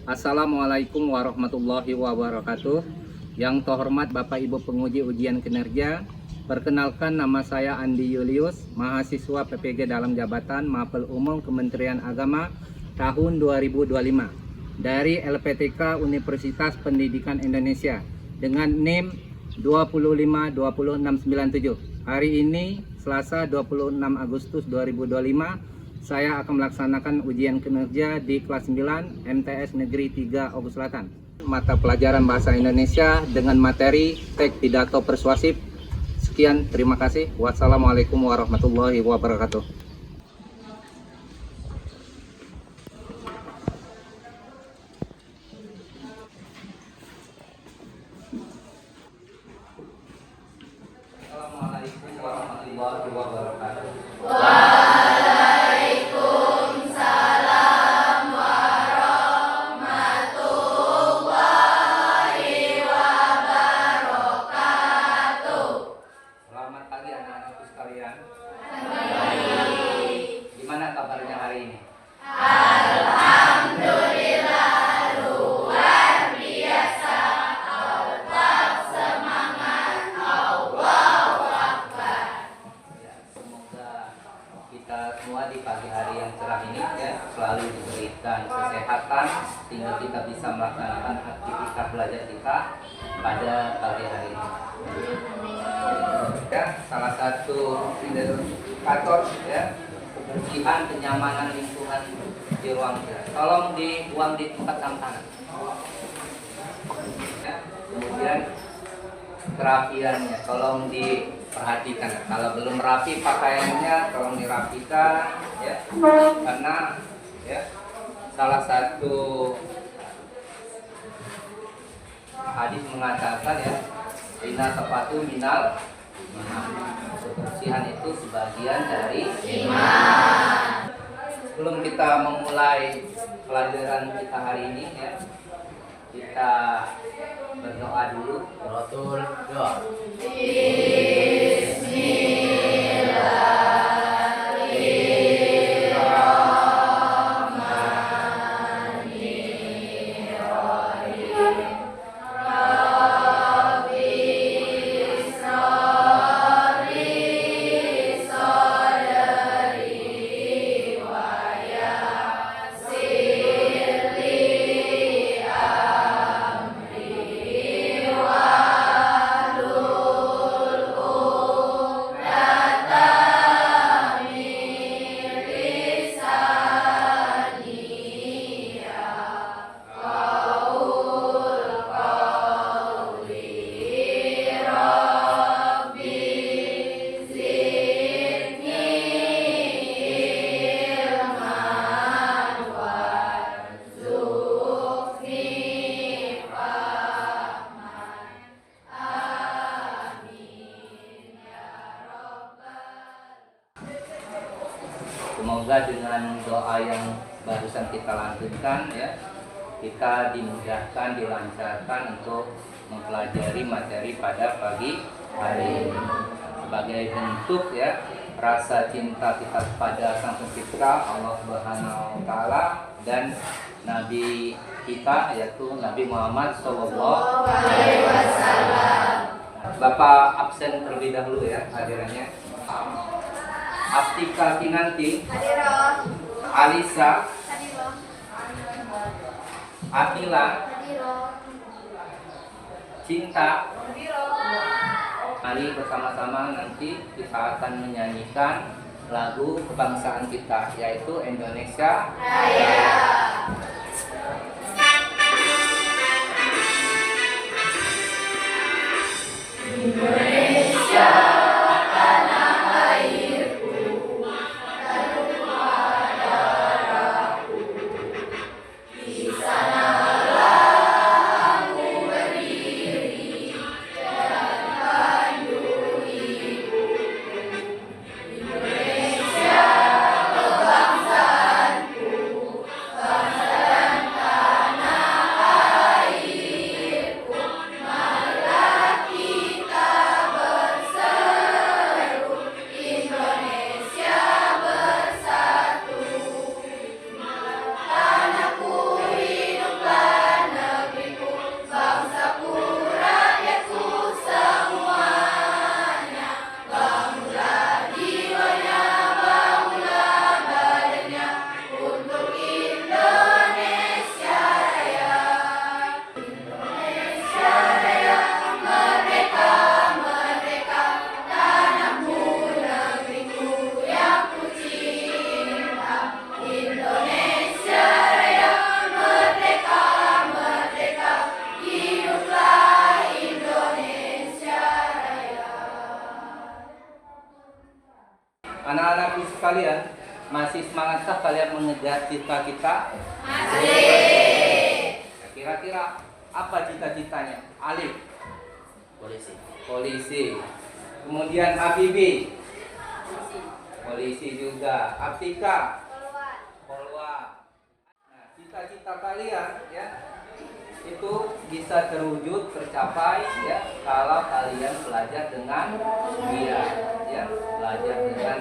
Assalamualaikum warahmatullahi wabarakatuh. Yang terhormat Bapak Ibu penguji ujian kinerja, perkenalkan nama saya Andi Julius, mahasiswa PPG dalam jabatan Mapel Umum Kementerian Agama tahun 2025 dari LPTK Universitas Pendidikan Indonesia dengan NIM 2520697. Hari ini Selasa 26 Agustus 2025 saya akan melaksanakan ujian kinerja di kelas 9 MTS Negeri 3 Ogo Selatan. Mata pelajaran Bahasa Indonesia dengan materi teks pidato persuasif. Sekian, terima kasih. Wassalamualaikum warahmatullahi wabarakatuh. Assalamualaikum warahmatullahi wabarakatuh. Gimana kabarnya hari ini? Alhamdulillah luar biasa. Allah semangat, Allahu Akbar. Ya, semoga kita semua di pagi hari yang cerah ini ya selalu diberikan kesehatan sehingga kita bisa melaksanakan aktivitas belajar kita pada pagi hari ini. Ya, salah satu indikator ya kebersihan kenyamanan lingkungan di ruang kelas. Tolong dibuang di tempat sampah. Ya, kemudian kerapiannya tolong diperhatikan. Kalau belum rapi pakaiannya tolong dirapikan ya. Karena ya salah satu hadis mengatakan ya inna sepatu minal kebersihan itu sebagian dari iman. Sebelum kita memulai pelajaran kita hari ini ya, kita berdoa dulu. Betul doa. Semoga dengan doa yang barusan kita lanjutkan ya, kita dimudahkan, dilancarkan untuk mempelajari materi pada pagi hari ini. Sebagai bentuk ya rasa cinta kita kepada Sang Pencipta Allah Subhanahu wa taala dan nabi kita yaitu Nabi Muhammad sallallahu alaihi wasallam. Bapak absen terlebih dahulu ya hadirannya. Astika Kinanti, Hadiroh. Alisa, Hadiroh. Akila, Hadiroh. Cinta. Hadiroh. Mari bersama-sama nanti kita akan menyanyikan lagu kebangsaan kita yaitu Indonesia Raya. Indonesia tanah airku, tanah darahku. Di sanalah aku berdiri dan kandung ibuku. Indonesia kebangsaanku, bangsa sekalian, masih semangatkah kalian mengejar cita-cita? Masih. Nah, kira-kira apa cita-citanya? Alif? Polisi. Kemudian Habibie? Polisi juga. Aptika? Polwan. Nah, cita-cita kalian ya itu bisa terwujud, tercapai ya kalau kalian belajar dengan giat ya, belajar dengan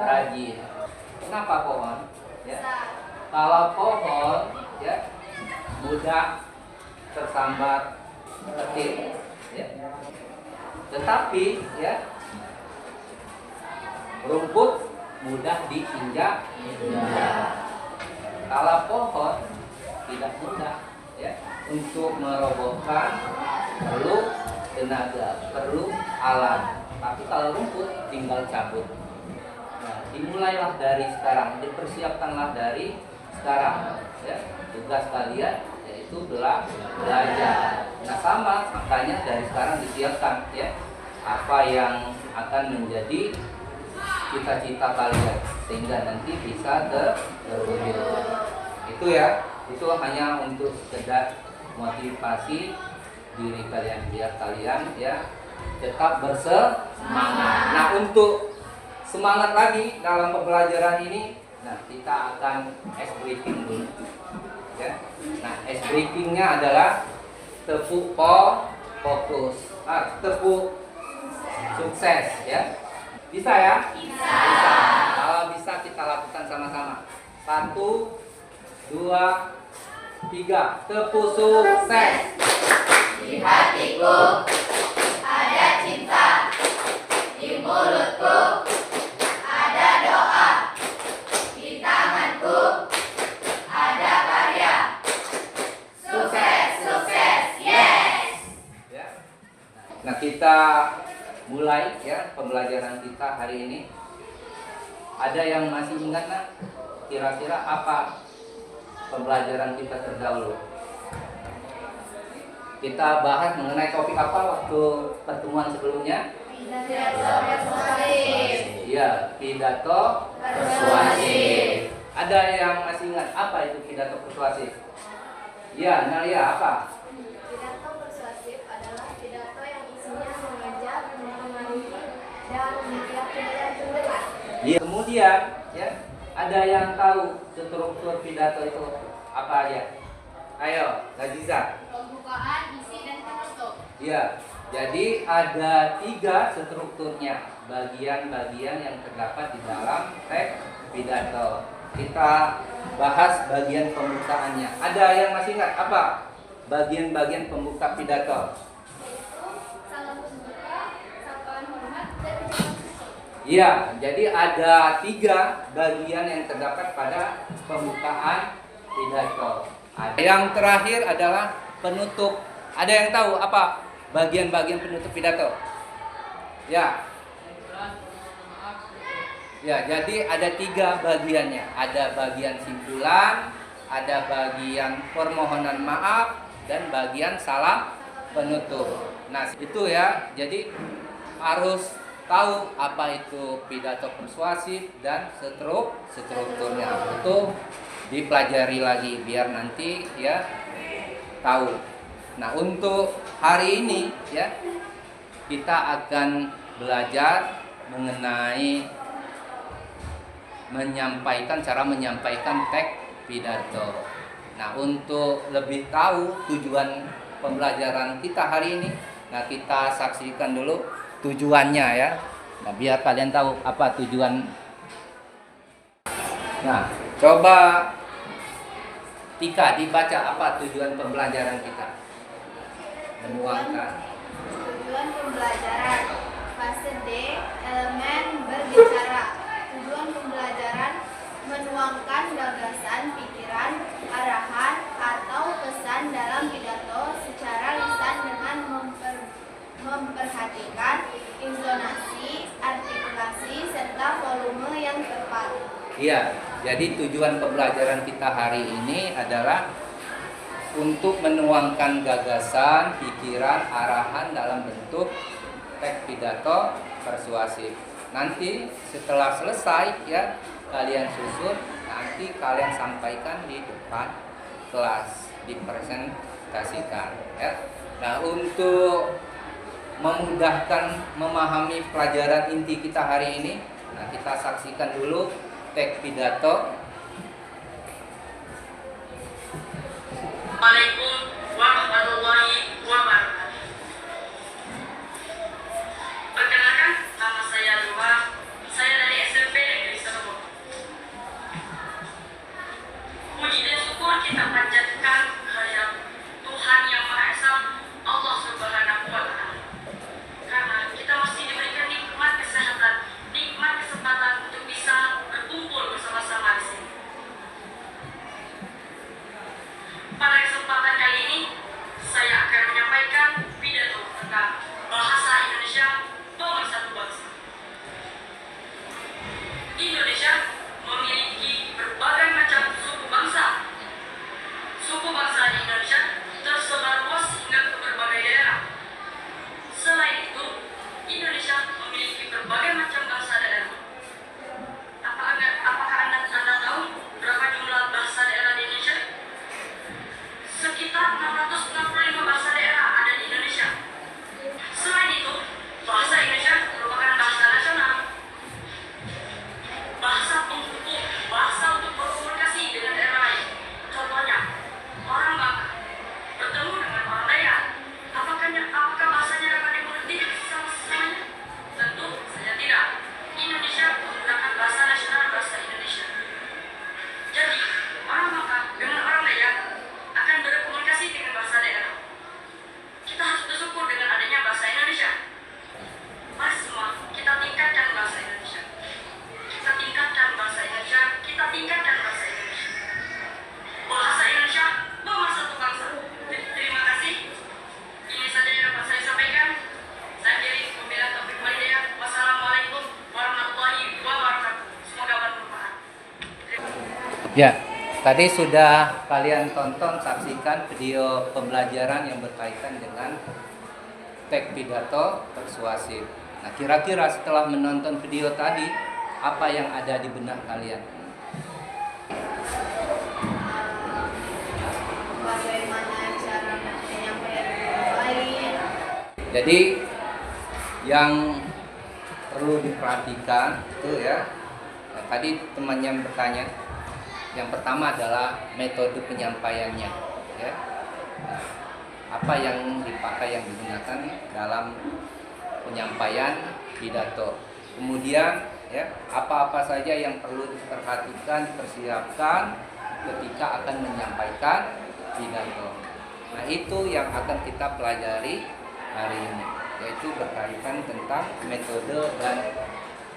rajin. Kenapa pohon? Ya. Kalau pohon ya mudah tersambar petir ya. Tetapi ya rumput mudah diinjak. Kalau pohon tidak mudah ya, untuk merobohkan perlu tenaga, perlu alat. Tapi kalau rumput tinggal cabut. Nah, dimulailah dari sekarang, dipersiapkanlah dari sekarang ya. Tugas kalian yaitu belajar. Nah, sama makanya dari sekarang disiapkan ya apa yang akan menjadi cita-cita kalian sehingga nanti bisa terwujud. Itu ya, itu hanya untuk sekedar motivasi diri kalian biar kalian ya tetap bersemangat. Nah, untuk semangat lagi dalam pembelajaran ini, nah kita akan ice breaking dulu ya. Nah, ice breakingnya adalah tepuk fokus, tepuk sukses ya. Bisa ya? Bisa. Kalau bisa kita lakukan sama-sama. 1, 2, 3. Tepuk sukses. Di hatiku ada cinta, di mulutku ada doa, di tanganku ada karya. Sukses, yes. Ya. Nah, kita mulai ya pembelajaran kita hari ini. Ada yang masih ingat nak? Kira-kira apa pembelajaran kita terdahulu? Kita bahas mengenai topik apa waktu pertemuan sebelumnya? Pidato persuasif. Iya, pidato persuasif. Ada yang masih ingat apa itu pidato persuasif? Iya, Nalia, apa? Pidato persuasif adalah pidato yang isinya mengajak, mempengaruhi, dan meyakinkan pendengar. Iya. Kemudian, ya, ada yang tahu struktur pidato itu apa aja? Ayo, Najiza. Pembukaan, isi, dan penutup. Iya. Jadi ada 3 strukturnya, bagian-bagian yang terdapat di dalam teks pidato. Kita bahas bagian pembukaannya. Ada yang masih ingat apa bagian-bagian pembuka pidato? Salam pembuka, sapaan hormat, dan ucapan syukur. Iya, jadi ada 3 bagian yang terdapat pada pembukaan pidato. Yang terakhir adalah penutup. Ada yang tahu apa bagian-bagian penutup pidato? Ya. Ya, jadi ada 3 bagiannya. Ada bagian simpulan, ada bagian permohonan maaf, dan bagian salam penutup. Nah, itu ya. Jadi harus tahu apa itu pidato persuasif dan strukturnya. Itu dipelajari lagi biar nanti ya tahu. Nah, untuk hari ini ya kita akan belajar mengenai cara menyampaikan teks pidato. Nah, untuk lebih tahu tujuan pembelajaran kita hari ini, nah kita saksikan dulu tujuannya ya. Nah, biar kalian tahu apa tujuan. Nah, coba Tika dibaca apa tujuan pembelajaran kita. Menuangkan. Tujuan pembelajaran fase D, elemen berbicara. Tujuan pembelajaran menuangkan gagasan, pikiran, arahan, atau pesan dalam pidato secara lisan dengan memperhatikan intonasi, artikulasi, serta volume yang tepat. Iya, jadi tujuan pembelajaran kita hari ini adalah untuk menuangkan gagasan, pikiran, arahan dalam bentuk teks pidato persuasif. nanti setelah selesai ya kalian susun, nanti kalian sampaikan di depan kelas, dipresentasikan ya. Nah, untuk memudahkan memahami pelajaran inti kita hari ini, nah kita saksikan dulu teks pidato. Assalamualaikum warahmatullahi wabarakatuh. Perkenalkan, nama saya Luha. Saya dari SMP Negeri Serpong. Puji dan syukur kita panjatkan kehadirat Tuhan Yang Maha Esa, Allah Subhanahu wa Ta'ala. Karena kita masih diberikan nikmat kesehatan, nikmat kesempatan untuk bisa berkumpul bersama-sama di sini. Pada kesempatan kali ini, saya akan menyampaikan pidato tentang bahasa Indonesia pemersatu bangsa. Indonesia memiliki berbagai macam suku bangsa. Suku bangsa di Indonesia tersebar luas hingga ke berbagai daerah. Selain itu, Indonesia memiliki berbagai macam bahasa daerah. Apakah Anda tahu berapa jumlah bahasa daerah di Indonesia? Sekitar 665 bahasa daerah ada di Indonesia. Selain itu, bahasa Indonesia merupakan bahasa nasional, bahasa penghubung, bahasa untuk berkomunikasi dengan daerah lain. Contohnya, orang Bangka bertemu dengan orang Dayak. Apakah bahasanya dapat dimengerti sama-samanya? Tentu saja tidak. Indonesia menggunakan bahasa nasional, bahasa Indonesia. Jadi, orang Bangka dengan orang Dayak akan berkomunikasi dengan bahasa daerah. Kita harus bersyukur dengan adanya bahasa Indonesia. Mari semua kita tingkatkan bahasa Indonesia. Kita tingkatkan bahasa Indonesia. Kita tingkatkan bahasa Indonesia. Bahasa Indonesia pemersatu bangsa. Terima kasih. Ini saja yang dapat saya sampaikan. Saya Kiri Pembela Taufik Walhidayah. Wassalamualaikum warahmatullahi wabarakatuh. Semoga bermanfaat. Ya, tadi sudah kalian tonton, saksikan video pembelajaran yang berkaitan dengan teks pidato persuasif. Nah, kira-kira setelah menonton video tadi, apa yang ada di benak kalian? Bagaimana cara menyampaikan dengan baik? Jadi yang perlu diperhatikan itu ya, nah, tadi temannya bertanya, yang pertama adalah metode penyampaiannya ya. Nah, apa yang dipakai, yang digunakan dalam penyampaian pidato. Kemudian ya, apa-apa saja yang perlu diperhatikan, dipersiapkan ketika akan menyampaikan pidato. Nah, itu yang akan kita pelajari hari ini, yaitu berkaitan tentang metode dan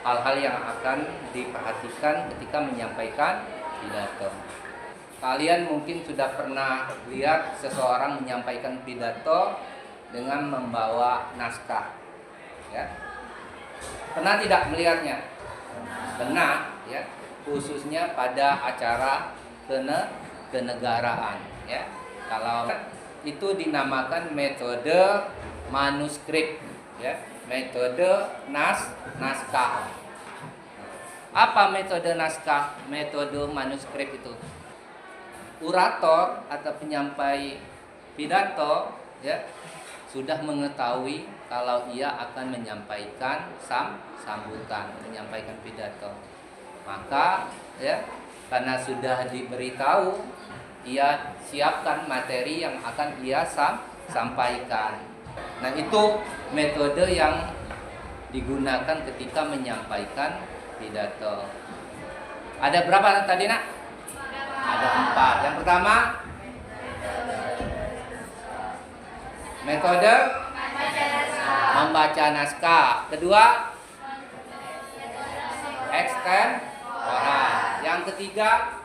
hal-hal yang akan diperhatikan ketika menyampaikan pidato. Kalian mungkin sudah pernah lihat seseorang menyampaikan pidato dengan membawa naskah, ya. Pernah tidak melihatnya? Pernah, ya. Khususnya pada acara kenegaraan, ya. Kalau itu dinamakan metode manuskrip, ya. Metode naskah. Apa metode naskah, metode manuskrip itu? Orator atau penyampai pidato ya sudah mengetahui kalau ia akan menyampaikan sambutan, menyampaikan pidato. Maka ya karena sudah diberitahu, ia siapkan materi yang akan ia sampaikan. Nah, itu metode yang digunakan ketika menyampaikan pidato. Ada berapa tadi, Nak? Ada 4. Yang pertama, metode membaca naskah. Kedua, ekstensoran. Yang ketiga,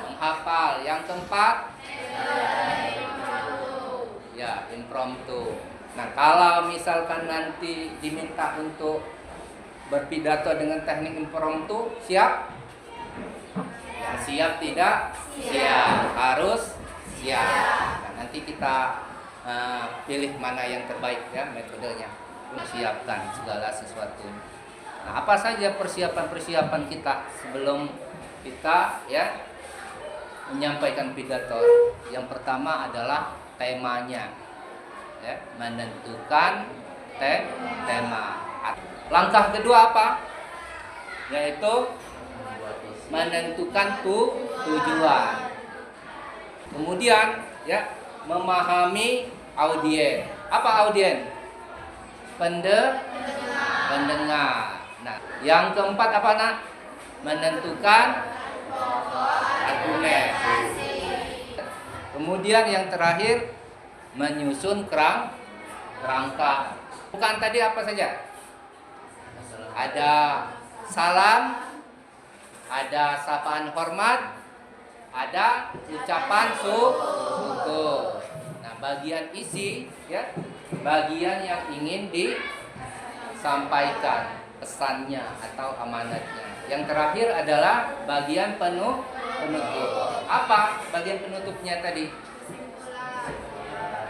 menghafal. Yang keempat, ya, impromptu. Nah, kalau misalkan nanti diminta untuk berpidato dengan teknik impromptu, siap? Siap tidak? Siap. Harus siap. Nah, nanti kita pilih mana yang terbaik ya metodenya. persiapkan segala sesuatu. Nah, apa saja persiapan-persiapan kita sebelum kita ya menyampaikan pidato? Yang pertama adalah temanya, ya, menentukan tema. Langkah kedua apa? Yaitu menentukan tujuan. Kemudian ya memahami audien. Apa audien? Pendengar. Nah, yang keempat apa nak? Menentukan argumen. Kemudian yang terakhir menyusun kerangka. Bukan tadi apa saja? Ada salam, ada sapaan hormat, ada ucapan syukur. Nah, bagian isi ya, bagian yang ingin disampaikan pesannya atau amanatnya. Yang terakhir adalah bagian penutup. Apa bagian penutupnya tadi?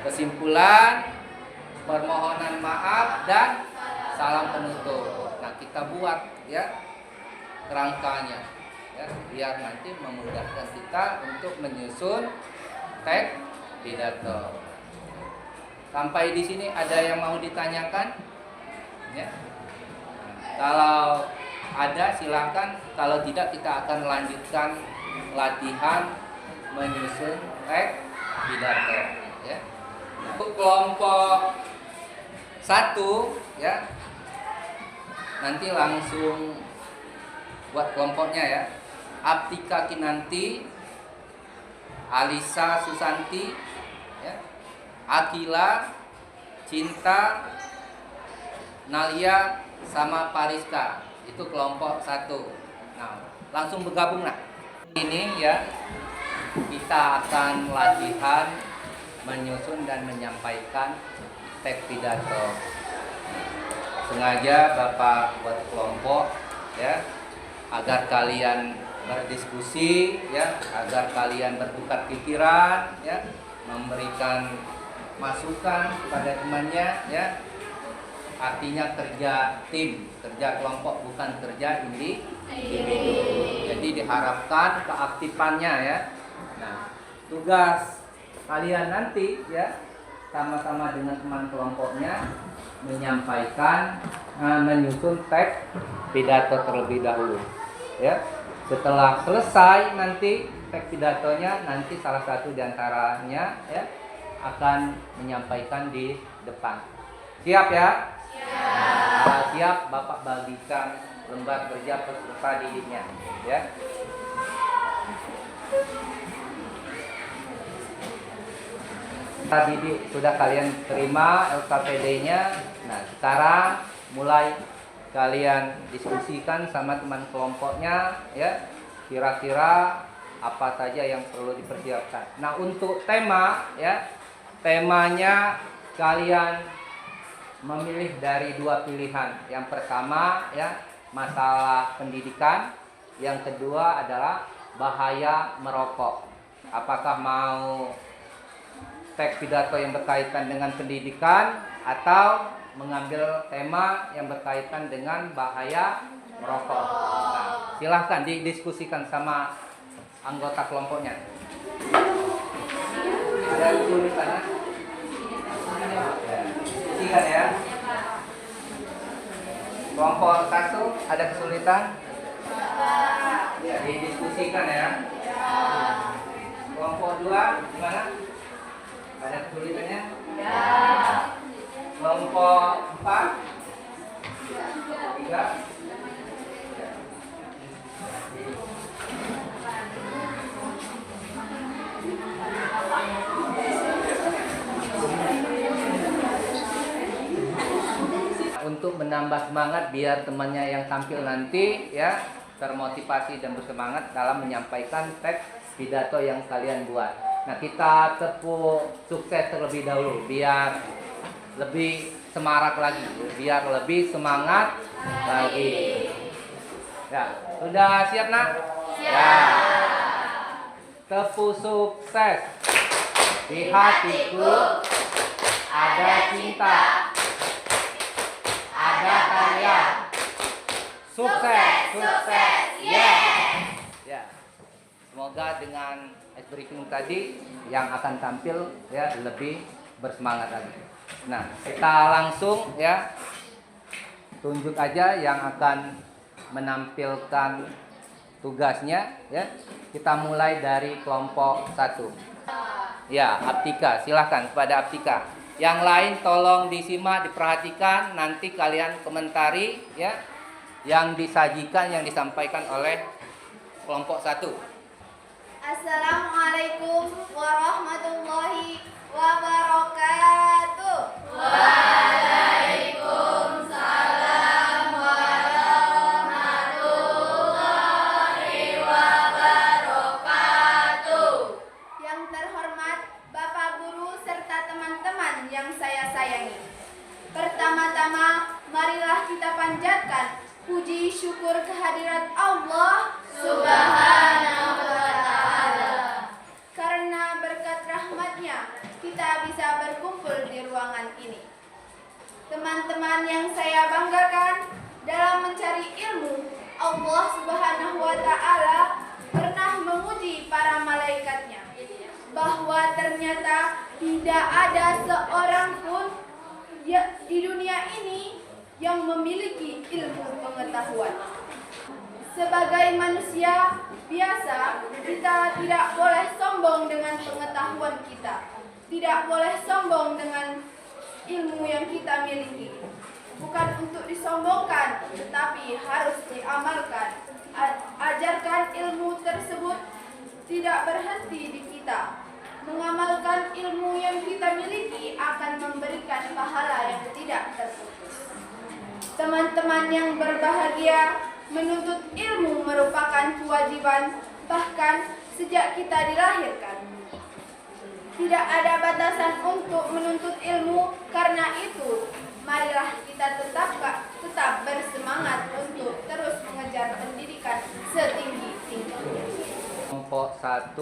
Kesimpulan, permohonan maaf dan salam penutup. Nah, kita buat ya kerangkanya ya, biar nanti memudahkan kita untuk menyusun teks pidato. Sampai di sini ada yang mau ditanyakan? Ya. Kalau ada silakan, kalau tidak kita akan lanjutkan latihan menyusun teks pidato ya. Untuk kelompok 1 ya. Nanti langsung buat kelompoknya ya. Aptika Kinanti, Alisa Susanti ya. Akila, Cinta, Nalia sama Pariska. Itu kelompok 1. Nah, langsung bergabung nah. Ini ya kita akan latihan menyusun dan menyampaikan teks pidato. Sengaja Bapak buat kelompok ya agar kalian berdiskusi ya, agar kalian bertukar pikiran ya, memberikan masukan kepada temannya ya. Artinya kerja tim, kerja kelompok, bukan kerja individu. Jadi diharapkan keaktifannya ya. Nah, tugas kalian nanti ya sama-sama dengan teman kelompoknya menyampaikan, menyusun teks pidato terlebih dahulu ya. Setelah selesai nanti teks pidatonya, nanti salah satu diantaranya ya akan menyampaikan di depan. Siap ya? Siap. Bapak bagikan lembar kerja peserta didiknya ya. Didik sudah kalian terima LKPD-nya. Nah, sekarang mulai kalian diskusikan sama teman kelompoknya ya. Kira-kira apa saja yang perlu dipersiapkan. Nah, untuk tema ya, temanya kalian memilih dari 2 pilihan. Yang pertama ya, masalah pendidikan. Yang kedua adalah bahaya merokok. Apakah mau teks pidato yang berkaitan dengan pendidikan atau mengambil tema yang berkaitan dengan bahaya merokok? Nah, silahkan didiskusikan sama anggota kelompoknya. Ada tulisannya? Diskusikan ya. Kelompok 1 ada kesulitan? Ya, didiskusikan ya. Kelompok 2 gimana? Ada kesulitannya? Ya. Kelompok 4? 3? Untuk menambah semangat biar temannya yang tampil nanti ya termotivasi dan bersemangat dalam menyampaikan teks pidato yang kalian buat. Nah, kita tepuk sukses terlebih dahulu biar lebih semarak lagi, biar lebih semangat lagi. Ya, sudah siap nak? Ya. Tepuk sukses. Di hatiku ada cinta. ada kalian. Sukses, sukses, yes. Ya. Semoga dengan ice breaking tadi yang akan tampil ya lebih bersemangat lagi. Nah, kita langsung ya tunjuk aja yang akan menampilkan tugasnya ya. Kita mulai dari kelompok 1. Ya, Aptika, silahkan kepada Aptika. Yang lain tolong disimak, diperhatikan, nanti kalian komentari ya yang disajikan, yang disampaikan oleh kelompok 1. Assalamualaikum warahmatullahi wabarakatuh. Waalaikumsalam warahmatullahi wabarakatuh. Yang terhormat Bapak Guru serta teman-teman yang saya sayangi. Pertama-tama, marilah kita panjatkan puji syukur kehadirat Allah Subhanahu wa ta'ala. karena berkat rahmatnya kita bisa berkumpul di ruangan ini. Teman-teman yang saya banggakan, dalam mencari ilmu, Allah Subhanahu wa ta'ala pernah menguji para malaikatnya bahwa ternyata tidak ada seorang pun di dunia ini yang memiliki ilmu pengetahuan. Sebagai manusia biasa, kita tidak boleh sombong dengan pengetahuan kita. Tidak boleh sombong dengan ilmu yang kita miliki. Bukan untuk disombongkan, tetapi harus diamalkan. Ajarkan ilmu tersebut tidak berhenti di kita. Mengamalkan ilmu yang kita miliki akan memberikan pahala yang tidak terputus. Teman-teman yang berbahagia, menuntut ilmu merupakan kewajiban bahkan sejak kita dilahirkan. Tidak ada batasan untuk menuntut ilmu, karena itu marilah kita tetap bersemangat untuk terus mengejar pendidikan setinggi-tingginya. Kelompok 1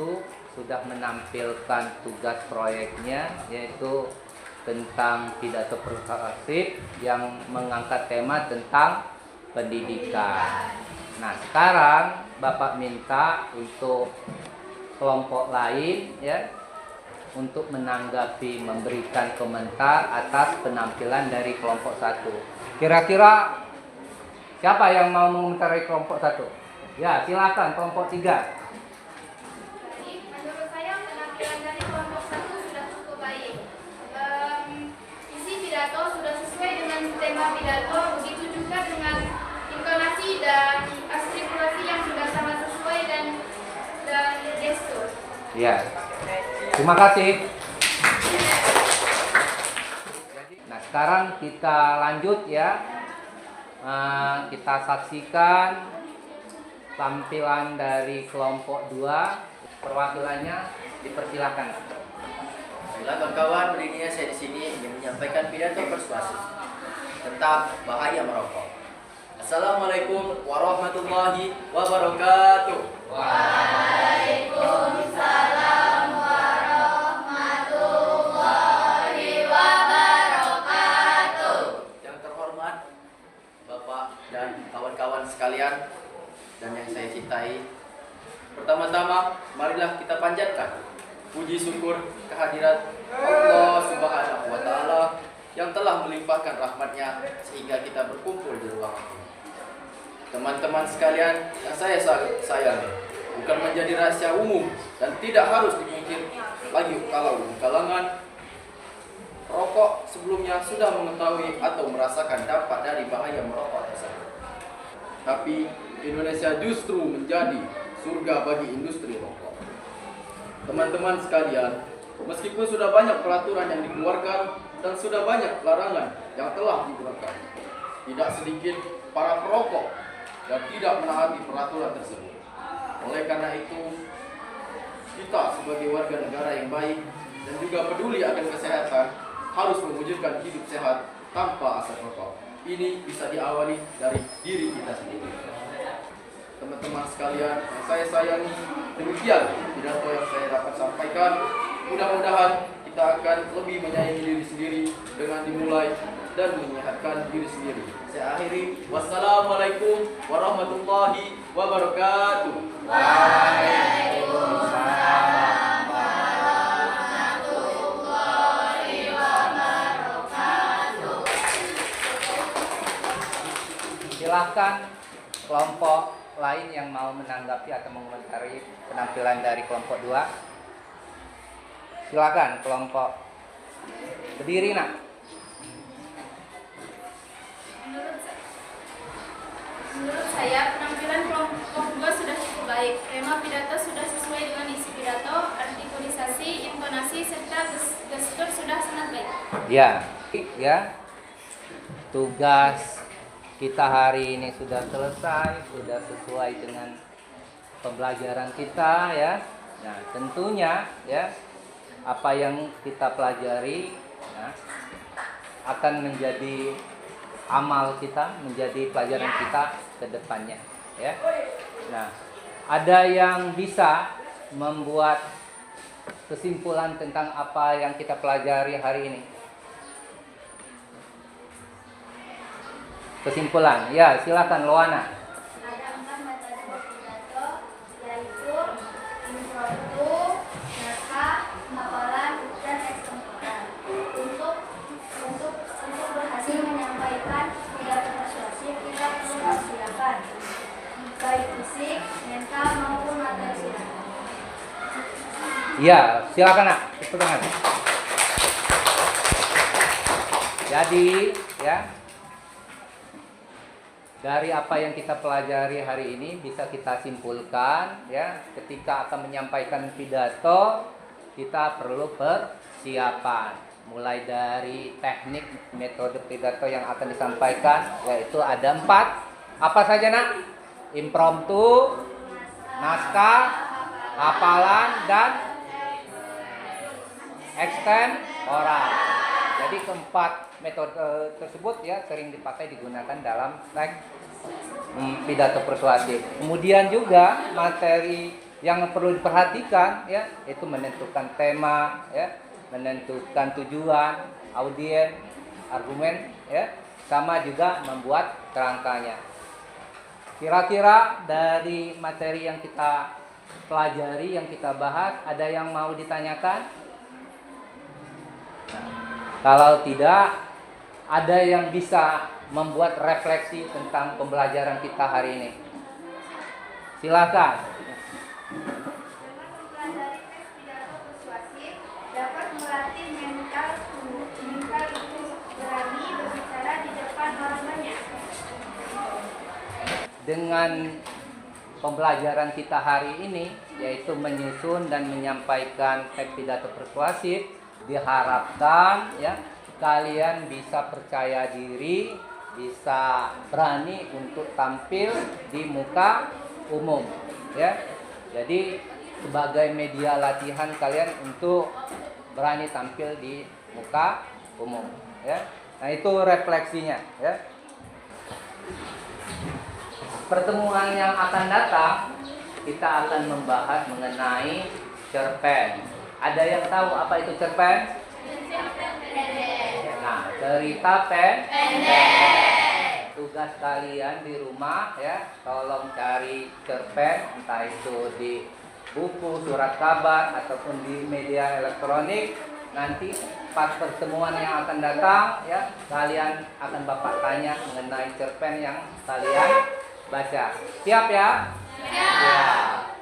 sudah menampilkan tugas proyeknya, yaitu tentang pidato persuasif yang mengangkat tema tentang pendidikan. Nah, sekarang Bapak minta untuk kelompok lain ya untuk menanggapi, memberikan komentar atas penampilan dari kelompok 1. Kira-kira siapa yang mau mengomentari kelompok 1? Ya, silakan kelompok 3. Menurut saya penampilan dari kelompok 1 sudah cukup baik. Isi pidato sudah sesuai dengan tema pidato, begitu juga dengan intonasi dan artikulasi yang sudah sangat sesuai dan gestur. Ya, terima kasih. Nah, sekarang kita lanjut ya. Kita saksikan tampilan dari kelompok 2. Perwakilannya dipersilakan. Baiklah kawan-kawan, berdirinya saya di sini ingin menyampaikan pidato persuasif tentang bahaya merokok. Assalamualaikum warahmatullahi wabarakatuh. Waalaikumsalam warahmatullahi wabarakatuh. Yang terhormat Bapak dan kawan-kawan sekalian dan yang saya cintai, pertama-tama marilah kita panjatkan puji syukur kehadirat Allah Subhanahu wa ta'ala yang telah melimpahkan rahmatnya sehingga kita berkumpul di ruangan ini. Teman-teman sekalian yang saya sayangi, bukan menjadi rahasia umum dan tidak harus dipikir lagi kalau di kalangan rokok sebelumnya sudah mengetahui atau merasakan dampak dari bahaya merokok tersebut. Tapi Indonesia justru menjadi surga bagi industri rokok. Teman-teman sekalian, meskipun sudah banyak peraturan yang dikeluarkan dan sudah banyak larangan yang telah dikeluarkan, tidak sedikit para perokok yang tidak menaati peraturan tersebut. Oleh karena itu, kita sebagai warga negara yang baik dan juga peduli akan kesehatan harus mewujudkan hidup sehat tanpa asap rokok. Ini bisa diawali dari diri kita sendiri. Teman-teman sekalian yang saya sayangi, demikian pidato yang saya dapat sampaikan. Mudah-mudahan kita akan lebih menyayangi diri sendiri dengan dimulai dan menyehatkan diri sendiri. Saya akhiri. Wassalamualaikum warahmatullahi wabarakatuh. Waalaikumsalam warahmatullahi wabarakatuh. Silakan kelompok lain yang mau menanggapi atau mengomentari penampilan dari kelompok 2. Silakan kelompok. Berdiri nak. Menurut saya penampilan kelompok 2 sudah cukup baik. Tema pidato sudah sesuai dengan isi pidato, artikulisasi, intonasi serta gestur sudah sangat baik. Ya. Tugas kita hari ini sudah selesai, sudah sesuai dengan pembelajaran kita ya. Nah, tentunya ya apa yang kita pelajari ya, akan menjadi amal kita, menjadi pelajaran kita ke depannya ya. Nah, ada yang bisa membuat kesimpulan tentang apa yang kita pelajari hari ini? Kesimpulan, ya silakan Loana. Ada 4 metode berpidato, yaitu impromptu, naskah, hafalan, dan ekstemporer. Untuk berhasil menyampaikan pidato persuasif, kita perlu persiapan, baik fisik, mental maupun material. Ya, silakan nak, tepuk tangan. Jadi, ya, dari apa yang kita pelajari hari ini bisa kita simpulkan ya, ketika akan menyampaikan pidato kita perlu persiapan, mulai dari teknik metode pidato yang akan disampaikan, yaitu ada 4. Apa saja nak? Impromptu, naskah, hafalan, dan ekstemporer. Jadi keempat metode tersebut ya sering dipakai digunakan dalam teks pidato persuasif. Kemudian juga materi yang perlu diperhatikan ya, itu menentukan tema ya, menentukan tujuan, audiens, argumen ya, sama juga membuat kerangkanya. Kira-kira dari materi yang kita pelajari, yang kita bahas, ada yang mau ditanyakan? Nah, kalau tidak, ada yang bisa membuat refleksi tentang pembelajaran kita hari ini. Silakan. Dengan mempelajari teks pidato persuasif dapat melatih mental itu berani berbicara di depan orang banyak. Dengan pembelajaran kita hari ini, yaitu menyusun dan menyampaikan teks pidato persuasif, diharapkan ya kalian bisa percaya diri, bisa berani untuk tampil di muka umum ya. Jadi sebagai media latihan kalian untuk berani tampil di muka umum ya. Nah, itu refleksinya ya. Pertemuan yang akan datang kita akan membahas mengenai cerpen. Ada yang tahu apa itu cerpen? Nah, cerita pendek. Tugas kalian di rumah ya, tolong cari cerpen, entah itu di buku, surat kabar ataupun di media elektronik. Nanti pas pertemuan yang akan datang ya, kalian akan Bapak tanya mengenai cerpen yang kalian baca. Siap ya? Siap.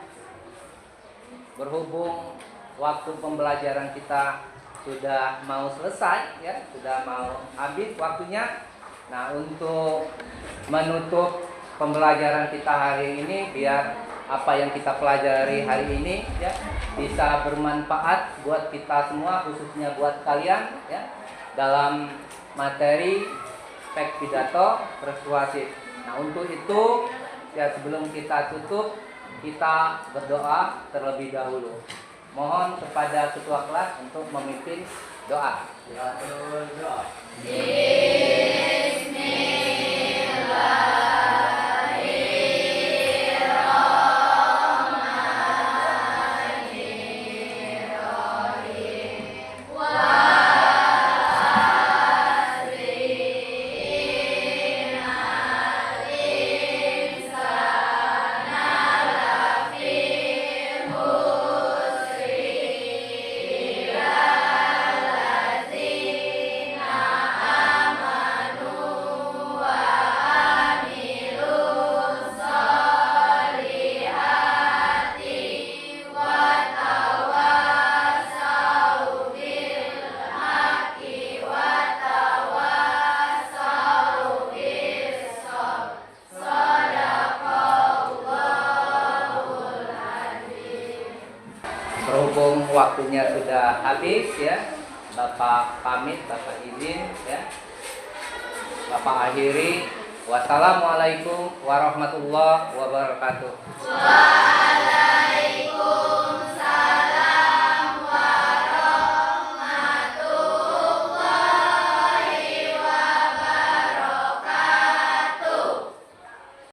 Berhubung waktu pembelajaran kita sudah mau selesai ya, sudah mau habis waktunya. Nah, untuk menutup pembelajaran kita hari ini, biar apa yang kita pelajari hari ini ya bisa bermanfaat buat kita semua, khususnya buat kalian ya, dalam materi teks pidato persuasif. Nah, untuk itu ya sebelum kita tutup, kita berdoa terlebih dahulu. Mohon kepada ketua kelas untuk memimpin doa. berhubung waktunya sudah habis ya, Bapak pamit, Bapak izin ya. Bapak akhiri. Wassalamualaikum warahmatullahi wabarakatuh. Waalaikumsalam.